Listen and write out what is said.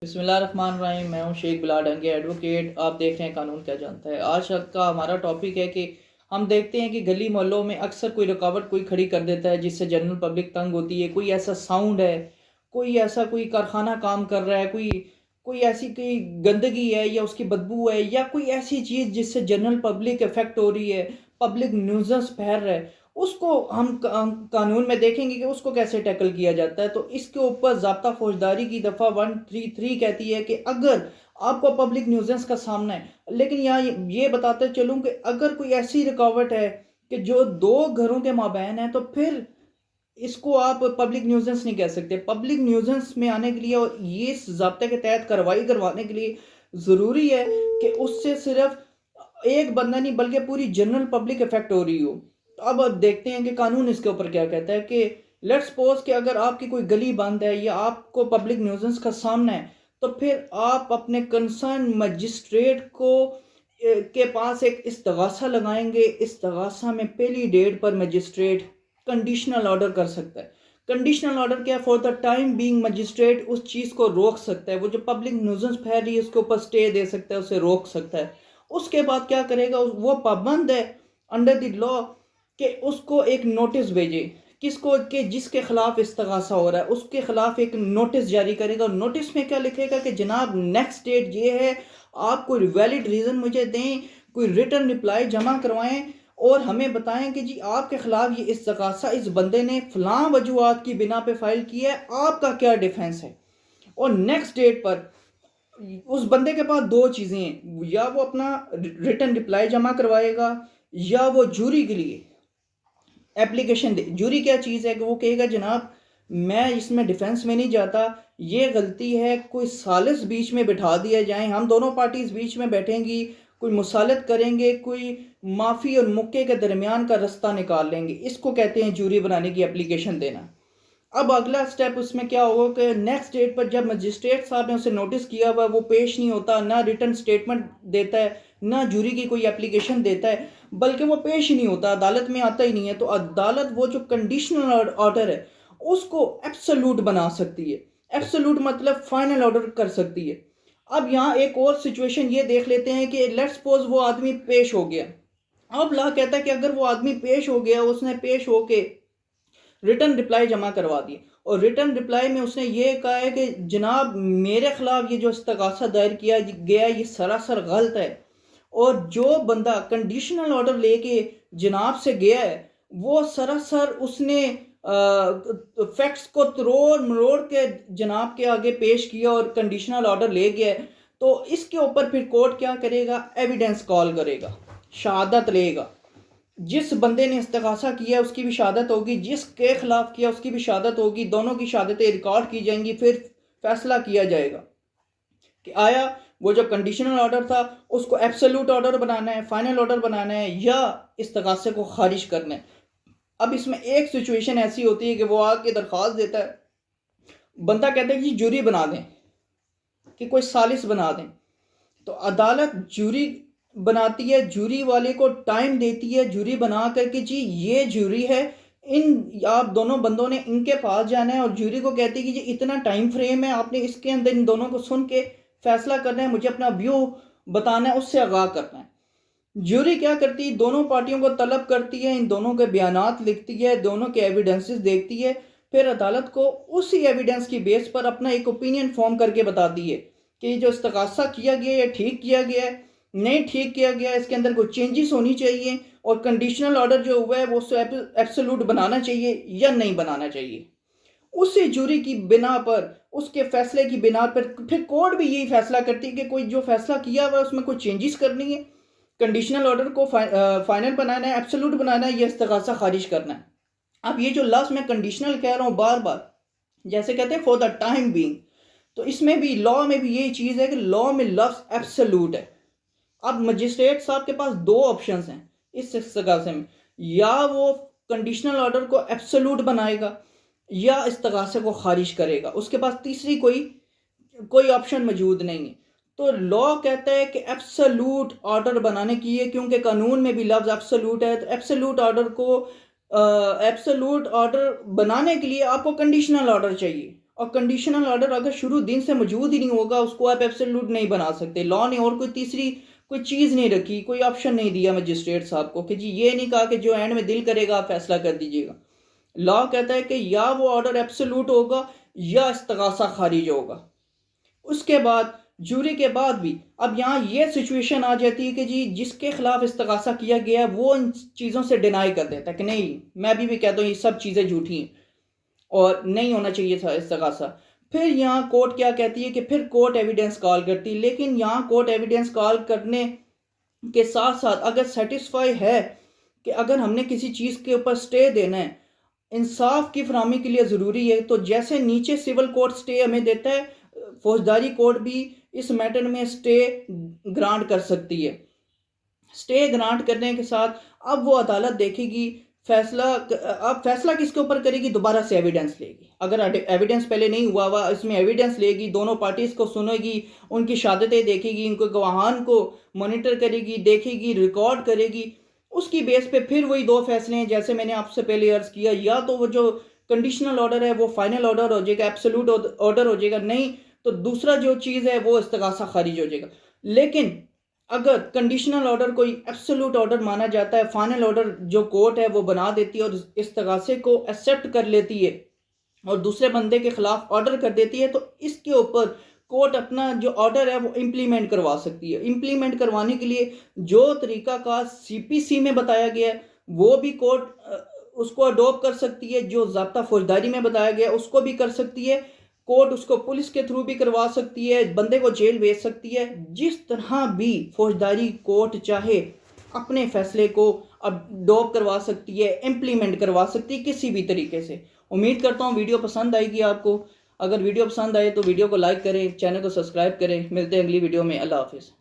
बिस्मिल्लाहिर्रहमानिर्रहीम। मैं हूं शेख बिलाल डंगे एडवोकेट। आप देख रहे हैं कानून क्या जानता है। आज का हमारा टॉपिक है कि हम देखते हैं कि गली मोहल्लों में अक्सर कोई रुकावट कोई खड़ी कर देता है जिससे जनरल पब्लिक तंग होती है। कोई ऐसा साउंड है, कोई कारखाना काम कर रहा है, कोई कोई ऐसी कोई गंदगी है या उसकी बदबू है या कोई ऐसी चीज़ जिससे जनरल पब्लिक इफेक्ट हो रही है, पब्लिक न्यूजेंस फैल रहा है, उसको हम कानून में देखेंगे कि उसको कैसे टैकल किया जाता है। तो इसके ऊपर ज़ाब्ता फौजदारी की दफ़ा 133 कहती है कि अगर आपको पब्लिक न्यूजेंस का सामना है, लेकिन यहाँ ये बताते चलूँ कि अगर कोई ऐसी रुकावट है कि जो दो घरों के माबैन है, तो फिर इसको आप पब्लिक न्यूजेंस नहीं कह सकते। पब्लिक न्यूजेंस में आने के लिए और ये इस ज़ाब्ते के तहत कार्रवाई करवाने के लिए ज़रूरी है कि उससे सिर्फ एक बंदा नहीं बल्कि पूरी जनरल पब्लिक इफेक्ट हो रही हो। तो अब देखते हैं कि कानून इसके ऊपर क्या कहता है कि लेट्स सपोज कि अगर आपकी कोई गली बंद है या आपको पब्लिक न्यूजेंस का सामना है, तो फिर आप अपने कंसर्न मजिस्ट्रेट को के पास एक इस्तगासा लगाएंगे। इस्तगासा में पहली डेट पर मजिस्ट्रेट कंडीशनल ऑर्डर कर सकता है। कंडीशनल ऑर्डर क्या है? For the time being magistrate उस चीज़ को रोक सकता है। वो जो पब्लिक न्यूजेंस फैल रही है उसके ऊपर स्टे दे सकता है, उसे रोक सकता है। उसके बाद क्या करेगा? वो पाबंद है अंडर द लॉ कि उसको एक नोटिस भेजे। किसको? कि जिसके खिलाफ इस्तगासा हो रहा है उसके खिलाफ एक नोटिस जारी करेगा। नोटिस में क्या लिखेगा कि जनाब नेक्स्ट डेट ये है, आप कोई वैलिड रीज़न मुझे दें, कोई रिटर्न रिप्लाई जमा करवाएं और हमें बताएं कि जी आपके खिलाफ ये इस्तगासा इस बंदे ने फलां वजूहात की बिना पे फाइल की है, आपका क्या डिफेंस है। और नेक्स्ट डेट पर उस बंदे के पास दो चीज़ें हैं, या वो अपना रिटर्न रिप्लाई जमा करवाएगा या वो जूरी के लिए एप्लीकेशन दे। जूरी क्या चीज़ है कि वो कहेगा जनाब मैं इसमें डिफेंस में नहीं जाता, ये गलती है, कोई सालिस बीच में बिठा दिया जाए, हम दोनों पार्टीज बीच में बैठेंगी, कोई मुसालत करेंगे, कोई माफ़ी और मुक्के के दरमियान का रास्ता निकाल लेंगे। इसको कहते हैं जूरी बनाने की एप्लीकेशन देना। अब अगला स्टेप उसमें क्या होगा कि नेक्स्ट डेट पर जब मजिस्ट्रेट साहब ने उसे नोटिस किया हुआ वो पेश नहीं होता, ना रिटर्न स्टेटमेंट देता है, ना जूरी की कोई एप्लीकेशन देता है, बल्कि वो पेश ही नहीं होता, अदालत में आता ही नहीं है, तो अदालत वो जो कंडीशनल ऑर्डर है उसको एब्सोल्यूट बना सकती है। एब्सोल्यूट मतलब फाइनल ऑर्डर कर सकती है। अब यहाँ एक और सिचुएशन ये देख लेते हैं कि लेट्स सपोज वो आदमी पेश हो गया। अब ला कहता है कि अगर वो आदमी पेश हो गया, उसने पेश होके रिटर्न रिप्लाई जमा करवा दी और रिटर्न रिप्लाई में उसने ये कहा है कि जनाब मेरे खिलाफ ये जो इस्तगासा दायर किया गया ये सरासर गलत है, और जो बंदा कंडीशनल ऑर्डर लेके जनाब से गया है वो सरासर उसने फैक्ट्स को तरोड़ मरोड़ के जनाब के आगे पेश किया और कंडीशनल ऑर्डर ले गया है। तो इसके ऊपर फिर कोर्ट क्या करेगा? एविडेंस कॉल करेगा, शहादत लेगा। जिस बंदे ने इस्तगासा किया उसकी भी शहादत होगी, जिसके खिलाफ किया उसकी भी शहादत होगी, दोनों की शहादतें रिकॉर्ड की जाएंगी। फिर फैसला किया जाएगा कि आया वो जो कंडीशनल ऑर्डर था उसको एब्सोल्यूट ऑर्डर बनाना है, फाइनल ऑर्डर बनाना है, या इस्तगासे को खारिज करना है। अब इसमें एक सिचुएशन ऐसी होती है कि वो आके दरख्वास्त देता है, बंदा कहता है कि जूरी बना दें, कि कोई सालिस बना दें। तो अदालत जूरी बनाती है, जूरी वाले को टाइम देती है, जूरी बना करके जी ये जूरी है, इन आप दोनों बंदों ने इनके पास जाना है, और जूरी को कहती है कि जी इतना टाइम फ्रेम है, आपने इसके अंदर इन दोनों को सुन के फैसला करना है, मुझे अपना व्यू बताना है, उससे आगाह करना है। जूरी क्या करती है? दोनों पार्टियों को तलब करती है, इन दोनों के बयानात लिखती है, दोनों के एविडेंसेस देखती है, फिर अदालत को उसी एविडेंस की बेस पर अपना एक ओपिनियन फॉर्म करके बताती है कि जो इस्तगासा किया गया है ठीक किया गया है, नहीं ठीक किया गया, इसके अंदर कोई चेंजेस होनी चाहिए, और कंडीशनल ऑर्डर जो हुआ है वो उसको एब्सोल्यूट बनाना चाहिए या नहीं बनाना चाहिए। उसी जूरी की बिना पर, उसके फैसले की बिना पर फिर कोर्ट भी यही फैसला करती है कि कोई जो फैसला किया हुआ है उसमें कोई चेंजेस करनी है, कंडीशनल ऑर्डर को फाइनल बनाना है, एब्सोल्यूट बनाना है, या इस्तगासा खारिज करना है। अब ये जो लफ्ज़ मैं कंडीशनल कह रहा हूँ बार बार, जैसे कहते हैं फॉर द टाइम बीइंग, तो इसमें भी लॉ में भी यही चीज़ है कि लॉ में लफ्ज़ एब्सोल्यूट है। अब मजिस्ट्रेट साहब के पास दो ऑप्शंस हैं इस इस्तगासे में, या वो कंडीशनल ऑर्डर को एब्सोल्यूट बनाएगा या इस्तगासे को खारिज करेगा, उसके पास तीसरी कोई कोई ऑप्शन मौजूद नहीं है। तो लॉ कहता है कि एब्सोल्यूट ऑर्डर बनाने की है, क्योंकि कानून में भी लफ्ज़ एब्सोल्यूट है, तो एब्सोल्यूट ऑर्डर को एब्सोल्यूट ऑर्डर बनाने के लिए आपको कंडीशनल ऑर्डर चाहिए, और कंडीशनल ऑर्डर अगर शुरू दिन से मौजूद ही नहीं होगा, उसको आप एब्सोल्यूट नहीं बना सकते। लॉ ने और कोई तीसरी कोई चीज़ नहीं रखी, कोई ऑप्शन नहीं दिया मजिस्ट्रेट साहब को कि जी ये नहीं कहा कि जो एंड में दिल करेगा आप फैसला कर दीजिएगा। लॉ कहता है कि या वो ऑर्डर एब्सोल्यूट होगा या इस्तगासा खारिज होगा। उसके बाद जूरी के बाद भी अब यहाँ ये सिचुएशन आ जाती है कि जी जिसके खिलाफ इस्तगासा किया गया वो इन चीज़ों से डिनाई कर देता है कि नहीं, मैं अभी भी कहता हूँ ये सब चीज़ें झूठी हैं और नहीं होना चाहिए था इस्तगासा। फिर यहाँ कोर्ट क्या कहती है कि फिर कोर्ट एविडेंस कॉल करती है, लेकिन यहाँ कोर्ट एविडेंस कॉल करने के साथ साथ अगर सेटिस्फाई है कि अगर हमने किसी चीज़ के ऊपर स्टे देना है, इंसाफ की फरहमी के लिए ज़रूरी है, तो जैसे नीचे सिविल कोर्ट स्टे हमें देता है, फौजदारी कोर्ट भी इस मैटर में स्टे ग्रांट कर सकती है। स्टे ग्रांट करने के साथ अब वो अदालत देखेगी फैसला, अब फैसला किसके ऊपर करेगी, दोबारा से एविडेंस लेगी। अगर एविडेंस पहले नहीं हुआ इसमें एविडेंस लेगी, दोनों पार्टीज को सुनेगी, उनकी शहादतें देखेगी, इनको गवाहान को मॉनिटर करेगी, देखेगी, रिकॉर्ड करेगी। उसकी बेस पे फिर वही दो फैसले हैं जैसे मैंने आपसे पहले अर्ज किया, या तो वो जो कंडीशनल ऑर्डर है वो फाइनल ऑर्डर हो जाएगा, एब्सोल्यूट ऑर्डर हो जाएगा, नहीं तो दूसरा जो चीज़ है वो इस्तगासा खारिज हो जाएगा। लेकिन अगर कंडीशनल ऑर्डर कोई एब्सोल्यूट ऑर्डर माना जाता है, फाइनल ऑर्डर जो कोर्ट है वो बना देती है और इस्तगासे को एक्सेप्ट कर लेती है और दूसरे बंदे के खिलाफ ऑर्डर कर देती है, तो इसके ऊपर कोर्ट अपना जो ऑर्डर है वो इम्प्लीमेंट करवा सकती है। इम्प्लीमेंट करवाने के लिए जो तरीका का सीपीसी में बताया गया है वो भी कोर्ट उसको अडोप्ट कर सकती है, जो ज़ाब्ता फौजदारी में बताया गया उसको भी कर सकती है, कोर्ट उसको पुलिस के थ्रू भी करवा सकती है, बंदे को जेल भेज सकती है। जिस तरह भी फौजदारी कोर्ट चाहे अपने फैसले को अडॉप्ट करवा सकती है, इम्प्लीमेंट करवा सकती है किसी भी तरीके से। उम्मीद करता हूँ वीडियो पसंद आएगी आपको। अगर वीडियो पसंद आए तो वीडियो को लाइक करें, चैनल को सब्सक्राइब करें। मिलते हैं अगली वीडियो में। अल्लाह हाफिज़।